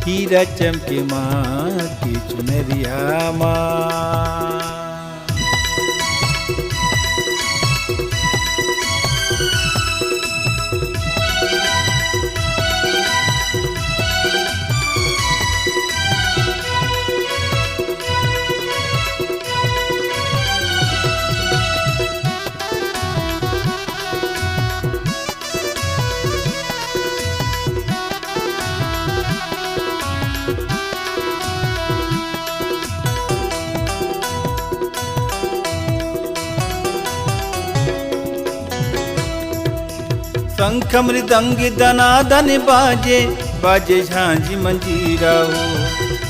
हीरा चमके माँ की चुनरिया माँ। शंख मृदंग दनादन बाजे बाजे झांझी मंजीरा हो।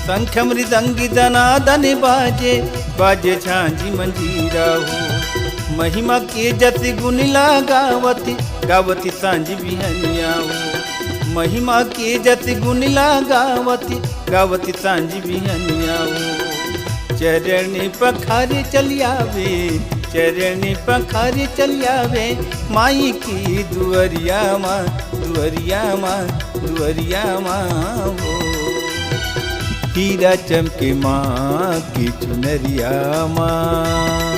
शंख मृदंग दनादन बाजे बाजे झांझी मंजीरा हो। महिमा के जस गुनिला गावती गावती सांझ बिहनिया हो। महिमा के जस गुनिला गावती गावती सांझ बिहनिया हो। चरण पखारे चलियावे चरण पखारे चलियावे माई की दुअरिया माँ दुअरिया माँ दुअरिया माँ हो। हीरा चमके माँ की चुनरिया माँ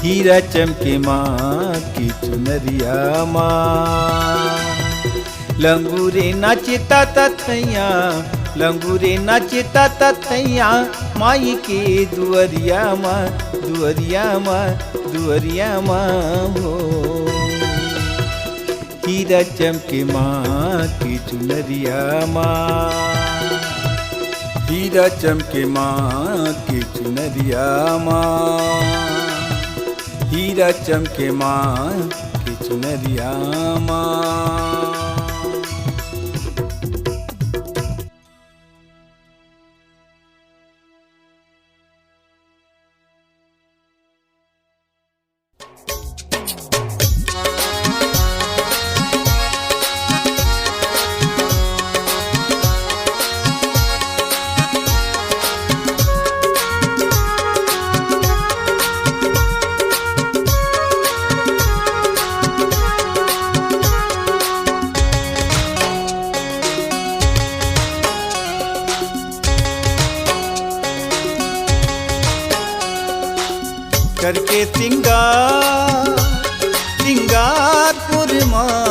हीरा चमके माँ की चुनरिया माँ। लंगूरे नाचता तथैया लंगूरे नाचता तथैया माई के दुअरिया माँ दुअरिया माँ दुअरिया माँ हो। हीरा चमके माँ की चुनरिया माँ हीरा चमके माँ की चुनरिया माँ हीरा चमके माँ की चुनरिया माँ। करके सिंगार सिंगारपुर माँ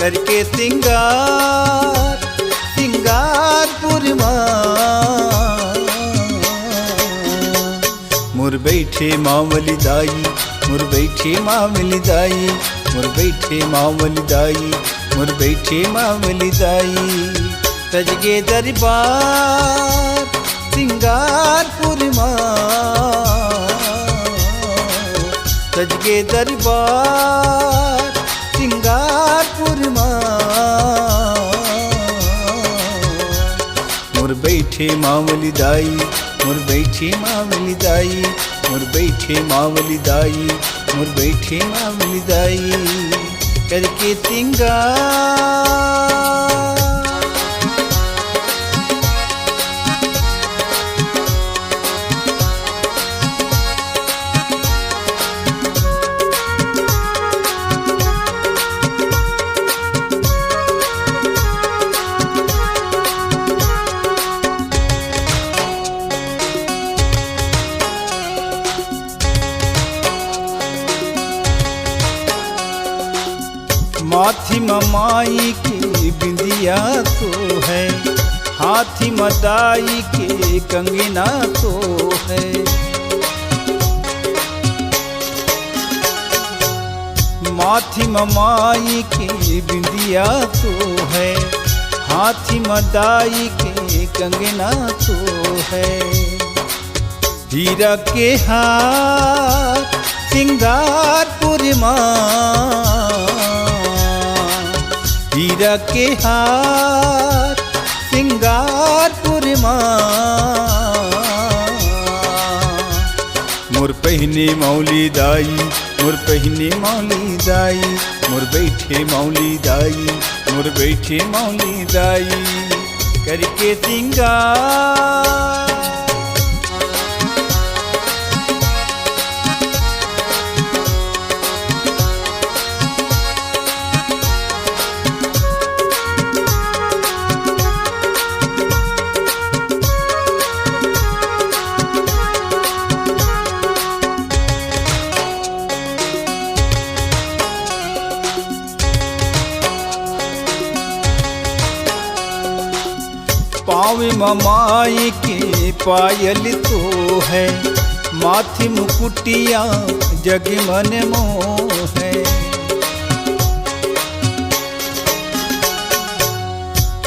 करके सिंगार सिंगारपुर माँ। मुर बैठे मावली दाई मुर बैठे मावली दाई मुर बैठे मावली दाई मुर बैठे मावली दाई। सजगे दरबार सिंगारपुर माँ सजगे दरबार सिंगारपुर माँ। मुर बैठे मावली दाई मुर बैठे मावली दाई मुर बैठे मावली दाई मुर बैठे मावली दाई करके सिंगार। माथी माई की बिंदिया तो है, हाथी मदाई के कंगना तो है। माथी माई की बिंदिया तो है, हाथी मदाई के कंगना तो है। हीरा के हार सिंगारपुर माँ, हीरा के हार सिंगारपुर माँ। मोर पहने मौली दाई, मोर पहने मौली दाई, मोर बैठे मौली दाई, मोर बैठे मौली दाई करके सिंगार। पावे माई के पायल तो है, माथी मुकुटिया जग मन मोह है।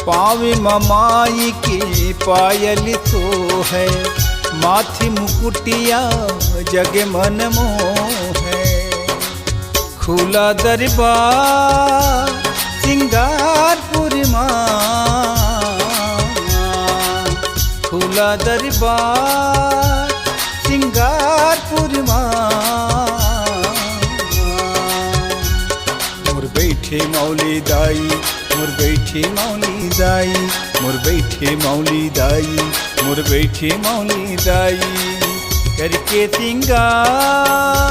पावे माई के पायल तो है, माथी मुकुटिया जग मन मोह है। खुला दरबार सिंगारपुर माँ, खुला दरबार सिंगारपुर माँ। मोर बैठे मौली दाई, मोर बैठे मौली दाई, मोर बैठे मौली दाई, मोर बैठे मौली दाई करके सिंगार।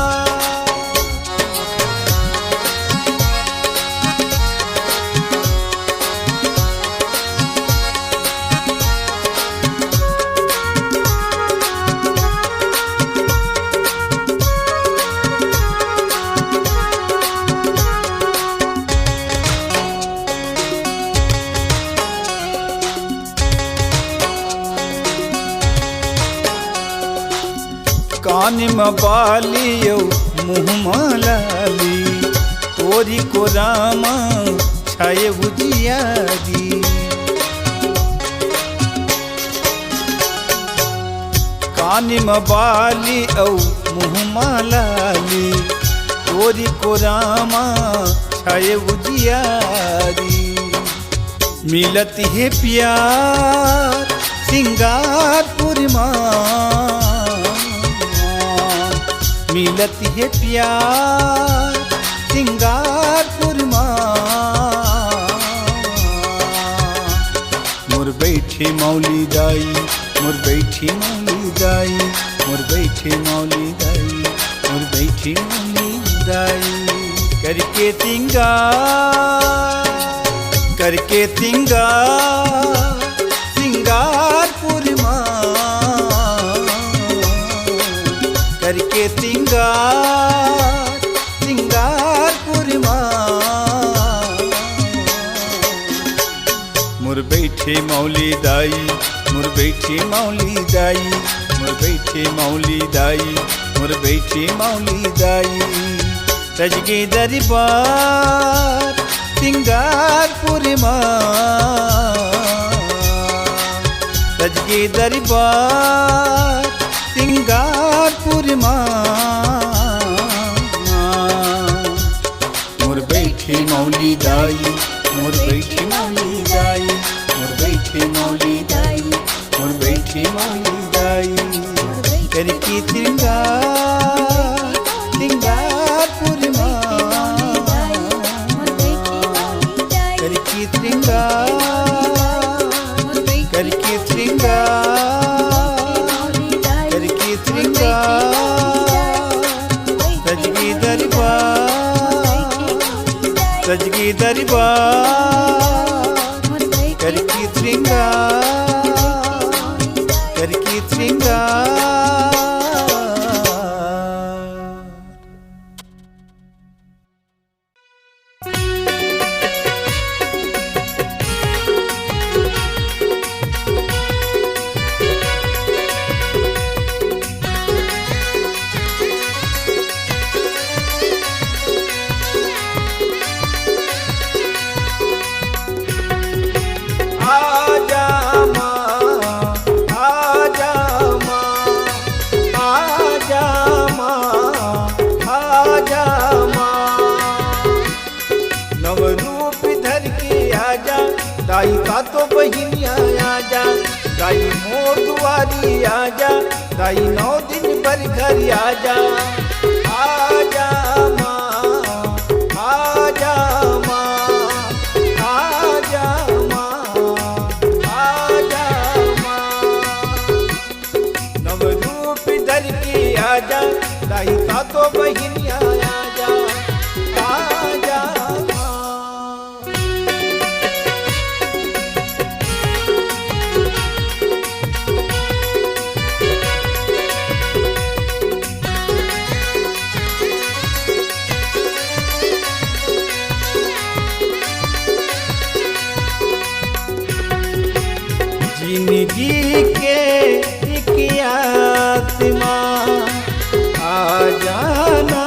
कान में बाली मुँह में लाली, तोरी को रामा छाए उजियारी। कान में बाली मुँह में लाली, तोरी को रामा छाए उजियारी। मिलत है प्यार सिंगारपुर माँ, मिलत है प्यार सिंगारपुर माँ। मोर बैठे मौली दाई, मोर बैठे मौली दाई, मोर बैठे मौली दाई, मोर बैठे मौली दाई करके सिंगार, करके सिंगार सिंगारपुर माँ, करके सिंगार सिंगारपुर माँ। मोर बैठे मौली दाई, मोर बैठे मौली दाई, मोर बैठे मौली दाई, मोर बैठे मौली दाई सज गए दरबार सिंगारपुर माँ, सज गए दरबार सिंगारपुर माँ। मोर बैठे मौली दाई, मोर बैठे मौली दाई, मोर बैठे मौली दाई, मोर बैठे मौली दाई करके सिंगार सिंगारपुर माँ, करके सिंगार करके सिंगार करके सिंगार सजगी दरबार सजगी दरबार करके सिंगार करके सिंगार। दाई का तो बहिनिया आजा, दाई मोर दुआरी आजा, दाई 9 दिन पर घर आजा। आजा माँ, आजा माँ, आजा माँ, आजा माँ। नवरूप धर के आजा, दाई का तो बहिनिया आजा, आजा माँ। जिंदगी के एक आत्मा आ जाना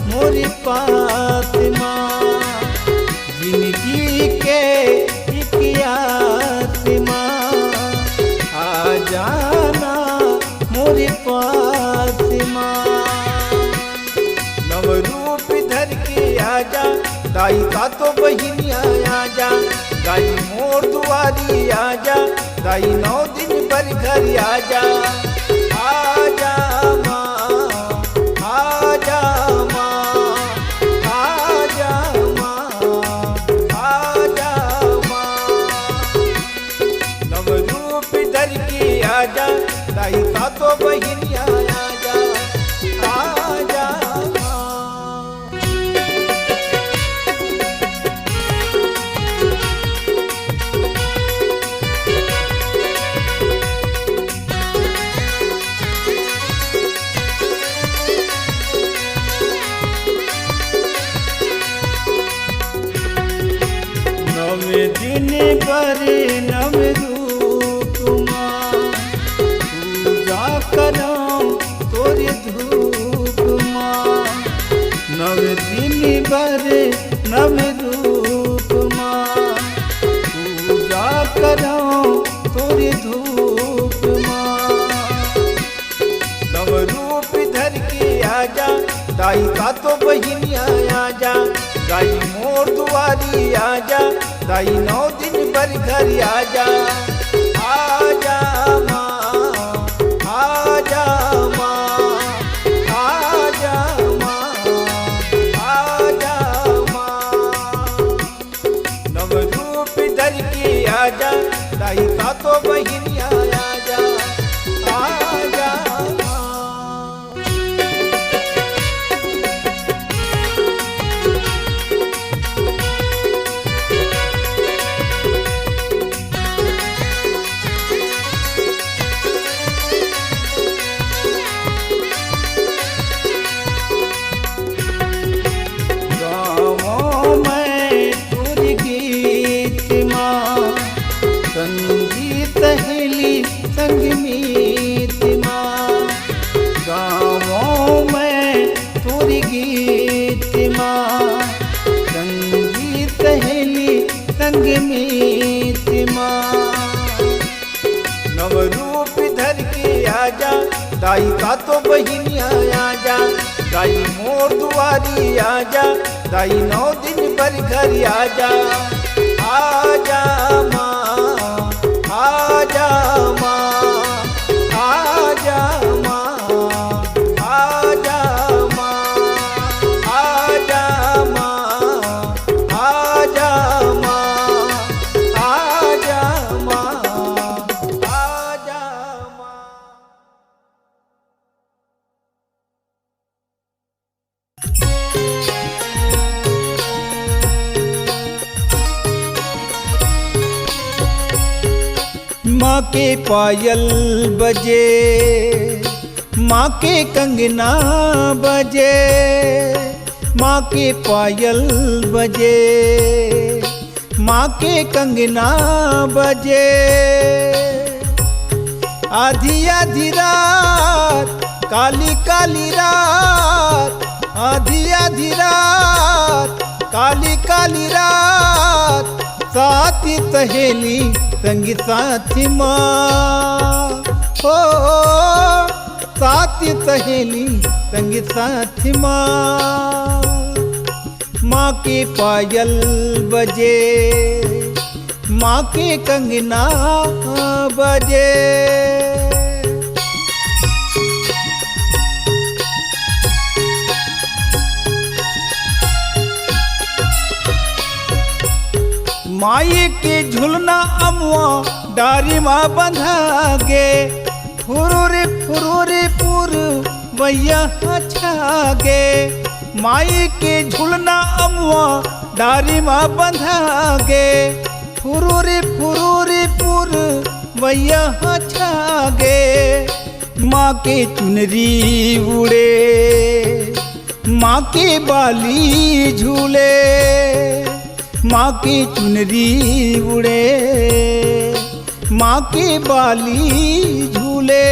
मोरी पात्मा, जिंदगी के एक आत्मा आ जाना मोरी पात्मा। नवरूप धर के आजा, दाई का तो बहिनिया आजा, दाई मोर दुआरी आजा, दाई 9 दिन पर घर आजा। आजा माँ, आजा माँ, आजा माँ, आजा माँ। नवरूप धर के आजा, दाई का तो बहिनिया आजा, आजा माँ। नव दिन पर नवरूप माँ, पूजा करम तोरे धूप माँ। नव दिन पर नवरूप माँ, पूजा करम तोरे धूप माँ। नवरूप धर के आजा, दाई का तो बहिनिया आजा, दाई मोर दुआरी आजा, दाई 9 दिन पर घर आजा। आजा माँ, आजा माँ, आजा माँ, आजा माँ। नवरूप धर के आजा, दाई का तो बहिनिया आजा, आजा माँ। संगीत हेली संगमीत माँ, गाँवों में तोरी गीत माँ। संगीत हेली संगमीत माँ। नवरूप धर के आजा, दाई का तो बहिनिया आजा, दाई मोर दुआरी आजा, दाई 9 दिन पर घर आजा। आजा माँ, आजा माँ, आजा माँ, आजा माँ, आजा माँ, आजा माँ, आजा माँ, आजा माँ। माँ के पायल बजे, माँ के कंगना बजे, माँ के पायल बजे, माँ के कंगना बजे। आधी आधी रात, काली काली रात, आधी आधी रात, काली काली रात। साथी सहेली संगी साथी माँ, हो साथी सहेली संगी साथी माँ। माँ के पायल बजे, माँ के कंगना बजे। माई के झुलना अमुआ डारी माँ बंधा गे, फुरूरी पुर वैया छागे। माई के झुलना अमुआ डारी माँ बंधा गे, फुरूरी पुर वैया छागे। माँ के चुनरी उड़े, माँ के बाली झूले, माँ की चुनरी उड़े, माँ के बाली झूले।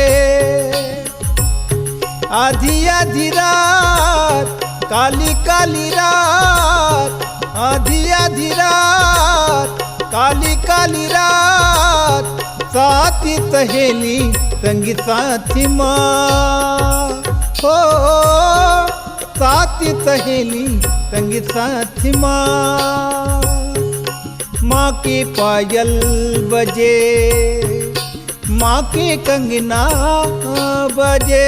आधी आधी रात काली काली रात, आधी आधी रात काली काली रात, साथी सहेली संगी साथी माँ हो, साथी सहेली संगी साथी माँ। माँ के पायल बजे, माँ के कंगना बजे।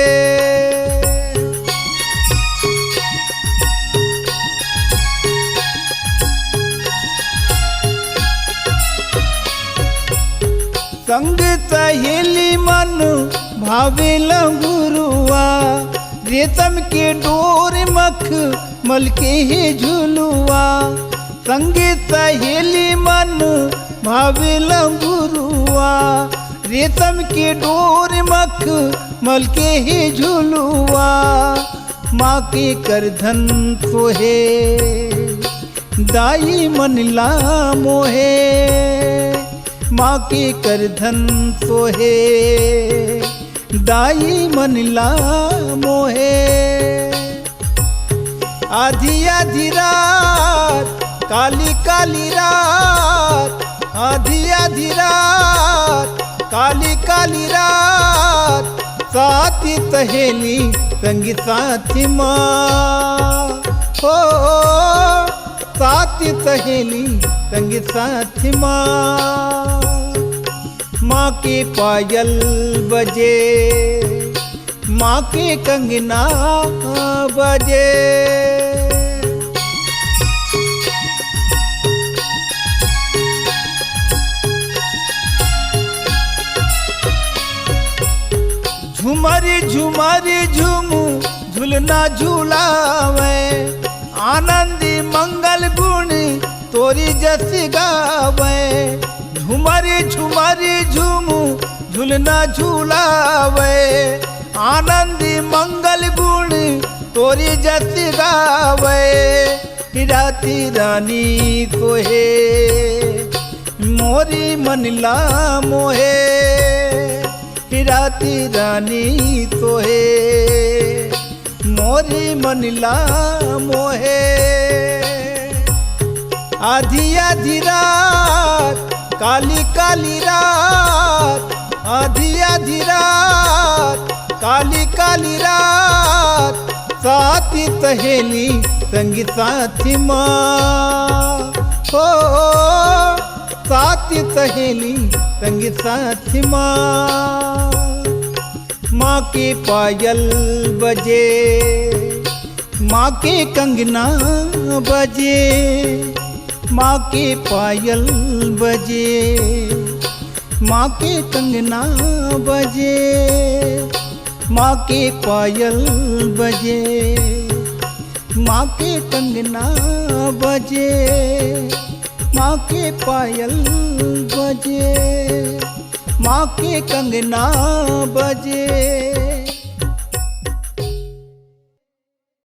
संग सहेली मन भावे लंगुरुआ, रेशम के डोर मख मल के ही झुलुआ। संग सहेली मन भावे लंगुरुआ, रेशम के डोर मख मल के ही झुलुआ। माँ के करधन सोहे, दाई मन ला मोहे। माँ के करधन सोहे, दाई मन ला मोहे। आधी आधी रात काली काली रात, आधी आधी रात काली काली रात, साथी सहेली संगी साथी माँ हो, साथी सहेली संगी साथी माँ। माँ के पायल बजे, माँ के कंगना बजे। झुमरी झुमरी झुमू झुलना झुलावे, आनंदी मंगल गुण तोरी जस गावे। झुमरी झुमरी झुमू झुलना झुलावे, आनंदी मंगल गुण तोरी जस गावे। राती रानी सोहे, मोरी मनला मोहे। राती रानी सोहे, मोरी मनला मोहे। आधी आधी रात काली काली रात, आधी आधी रात काली काली रात, साथी सहेली संगी साथी माँ हो, साथी सहेली संगी साथी माँ। माँ के पायल बजे, माँ के कंगना बजे। माँ के पायल बजे, माँ के कंगना बजे। माँ के पायल बजे, माँ के कंगना बजे। माँ के पायल बजे, माँ के कंगना बजे।